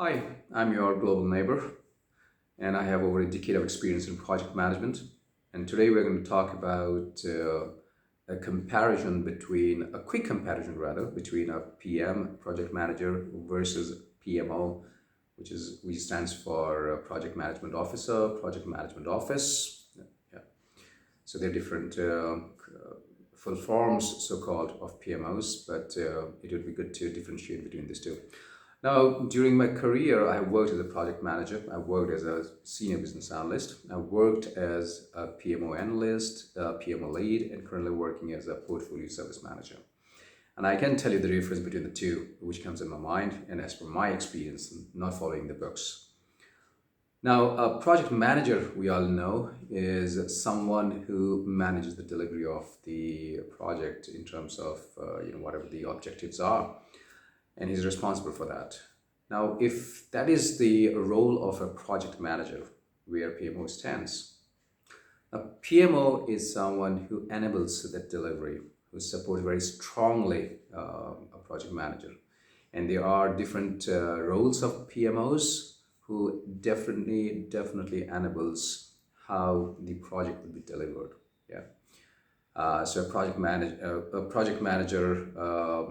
Hi, I'm your global neighbor, and I have over a decade of experience in project management. And today we're going to talk about a quick comparison rather, between a PM, project manager, versus PMO, which stands for Project Management Officer, Project Management Office. Yeah. So they're different full forms, so-called, of PMOs, but it would be good to differentiate between these two. Now, during my career, I worked as a project manager. I worked as a senior business analyst. I worked as a PMO analyst, a PMO lead, and currently working as a portfolio service manager. And I can tell you the difference between the two, which comes in my mind, and as per my experience, not following the books. Now, a project manager, we all know, is someone who manages the delivery of the project in terms of whatever the objectives are, and he's responsible for that. Now, if that is the role of a project manager, where PMO stands, a PMO is someone who enables that delivery, who supports very strongly a project manager. And there are different roles of PMOs who definitely enables how the project will be delivered. Yeah. So a project manager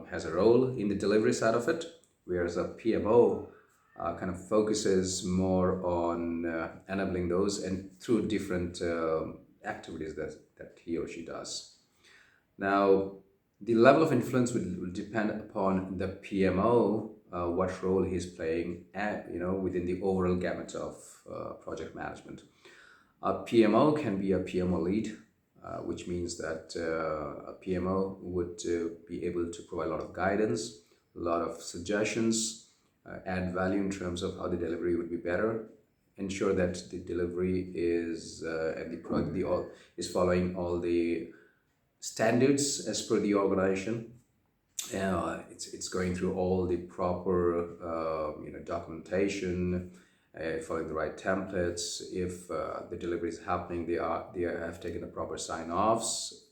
has a role in the delivery side of it, whereas a PMO kind of focuses more on enabling those and through different activities that he or she does. Now, the level of influence will depend upon the PMO, what role he's playing within the overall gamut of project management. A PMO can be a PMO lead, which means that a PMO would be able to provide a lot of guidance, a lot of suggestions, add value in terms of how the delivery would be better, ensure that the delivery is and the product the all is following all the standards as per the organization. It's going through all the proper documentation, following the right templates. If the delivery is happening, they have taken the proper sign offs.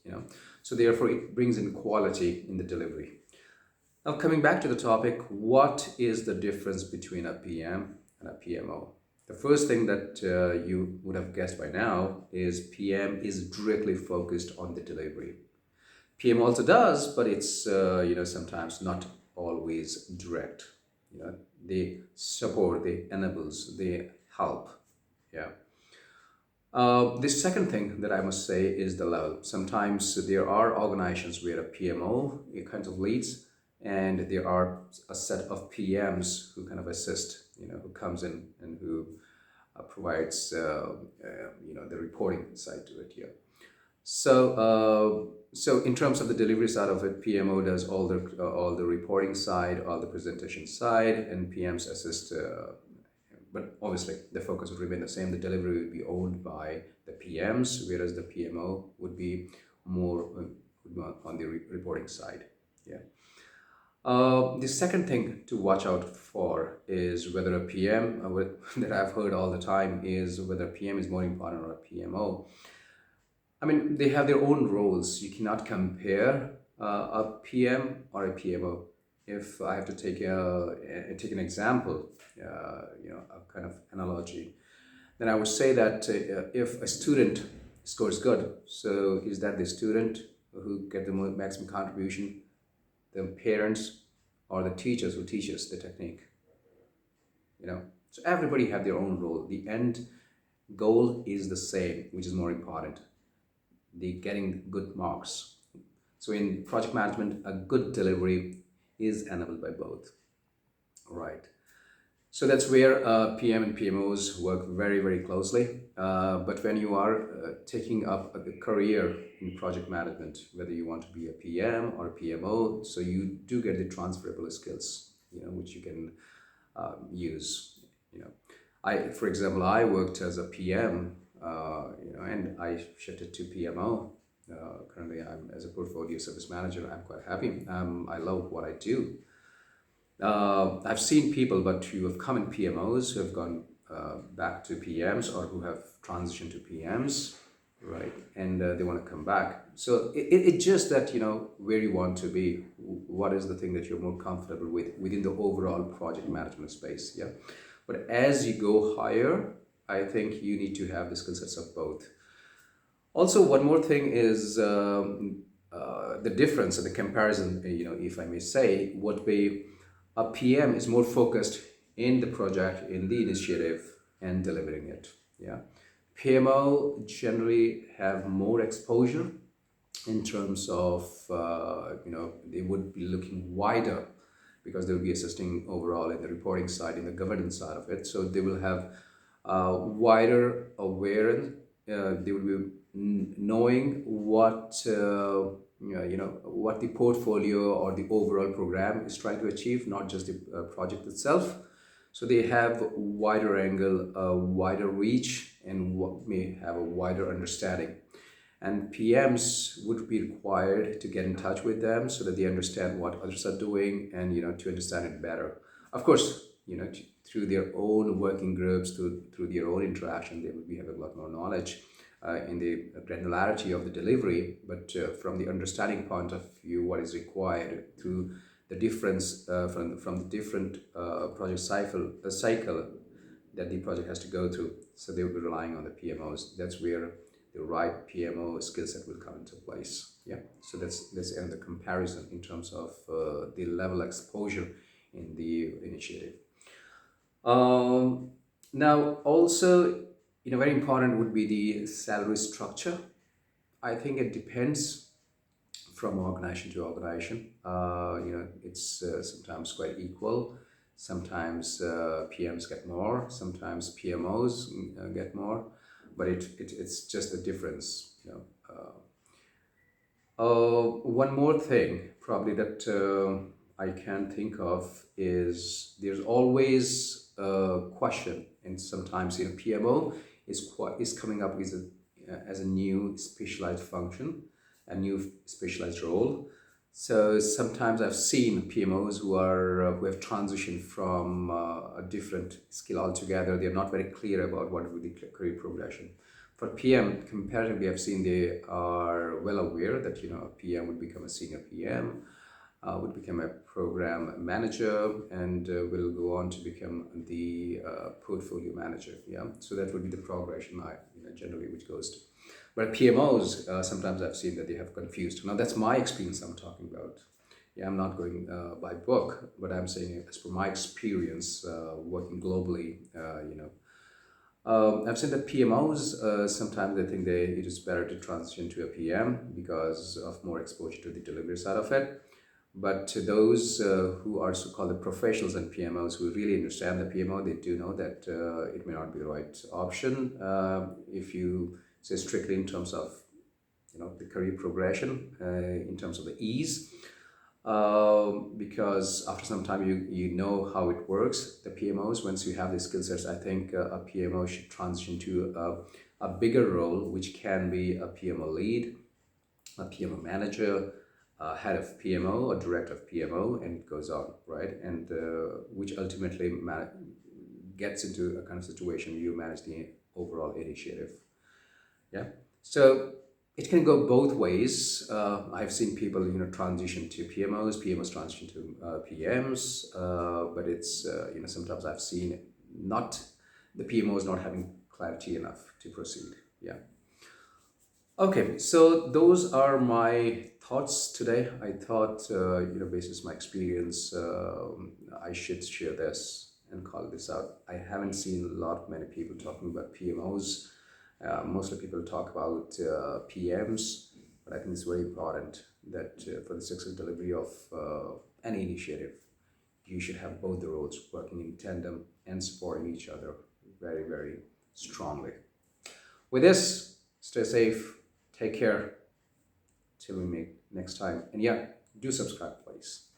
So therefore it brings in quality in the delivery. Now, coming back to the topic, what is the difference between a PM and a PMO? The first thing that you would have guessed by now is PM is directly focused on the delivery. PM also does, but it's sometimes not always direct. They support, they enables, they help. Yeah. The second thing that I must say is the level. Sometimes there are organizations where a PMO it kind of leads, and there are a set of PMs who kind of assist. Who comes in and who provides the reporting side to it. Yeah. So in terms of the delivery side of it, PMO does all the reporting side, all the presentation side, and PMs assist. But obviously, the focus would remain the same. The delivery would be owned by the PMs, whereas the PMO would be more on the reporting side. Yeah. The second thing to watch out for is whether a PM, that I've heard all the time, is whether PM is more important or a PMO. I mean, they have their own roles. You cannot compare a PM or a PMO. If I have to take an example, a kind of analogy, then I would say that if a student scores good, so is that the student who get the maximum contribution, the parents, or the teachers who teach us the technique? So everybody have their own role. The end goal is the same, which is more important, the getting good marks. So in project management, a good delivery is enabled by both. Right. So that's where PM and PMOs work very, very closely. But when you are taking up a career in project management, whether you want to be a PM or a PMO, so you do get the transferable skills, which you can use. For example, I worked as a PM, and I shifted to PMO. Currently, I'm as a portfolio service manager. I'm quite happy. I love what I do. I've seen people, but who have come in PMOs, who have gone back to PMs, or who have transitioned to PMs. right? And they want to come back. So it's just that, where you want to be, what is the thing that you're more comfortable with within the overall project management space, yeah? But as you go higher, I think you need to have the skill sets of both. Also, one more thing is the difference and the comparison, if I may say, what way a PM is more focused in the project, in the initiative, and delivering it. Yeah. PMO generally have more exposure in terms of, they would be looking wider because they will be assisting overall in the reporting side, in the governance side of it. So they will have wider awareness. They will be knowing what what the portfolio or the overall program is trying to achieve, not just the project itself. So they have wider angle, wider reach, and may have a wider understanding. And PMs would be required to get in touch with them so that they understand what others are doing and to understand it better. Of course, through their own working groups, through their own interaction, they will be having a lot more knowledge in the granularity of the delivery. But from the understanding point of view, what is required through the difference from the different project cycle that the project has to go through. So they will be relying on the PMOs. That's where the right PMO skill set will come into place. Yeah. So that's the comparison in terms of the level exposure in the initiative. Now, also, very important would be the salary structure. I think it depends from organization to organization. It's sometimes quite equal. Sometimes PMs get more. Sometimes PMOs get more. But it's just a difference. One more thing, probably that I can think of is there's always a question, and sometimes PMO is coming up with as a new specialized function, a new specialized role. So sometimes I've seen PMOs who have transitioned from a different skill altogether. They're not very clear about what would be career progression. For PM, comparatively, I've seen they are well aware that a PM would become a senior PM, would become a program manager, and will go on to become the portfolio manager. Yeah, so that would be the progression generally which goes to. But PMOs, sometimes I've seen that they have confused. Now that's my experience I'm talking about. Yeah, I'm not going by book, but I'm saying as per my experience working globally, I've seen that PMOs, sometimes they think it is better to transition to a PM because of more exposure to the delivery side of it. But to those who are so-called the professionals and PMOs who really understand the PMO, they do know that it may not be the right option if you say strictly in terms of the career progression, in terms of the ease. Because after some time you know how it works. The PMOs, once you have the skill sets, I think a PMO should transition to a bigger role, which can be a PMO lead, a PMO manager, a head of PMO, a director of PMO, and it goes on, right? And which ultimately gets into a kind of situation you manage the overall initiative. Yeah. So it can go both ways. I've seen people, transition to PMOs transition to PMs, but it's, sometimes I've seen not the PMOs not having clarity enough to proceed. Yeah. Okay, so those are my thoughts today. I thought, basis my experience, I should share this and call this out. I haven't seen many people talking about PMOs. Mostly people talk about PMs, but I think it's very important that for the successful delivery of any initiative, you should have both the roles working in tandem and supporting each other very, very strongly. With this, stay safe, take care, till we meet next time. And yeah, do subscribe, please.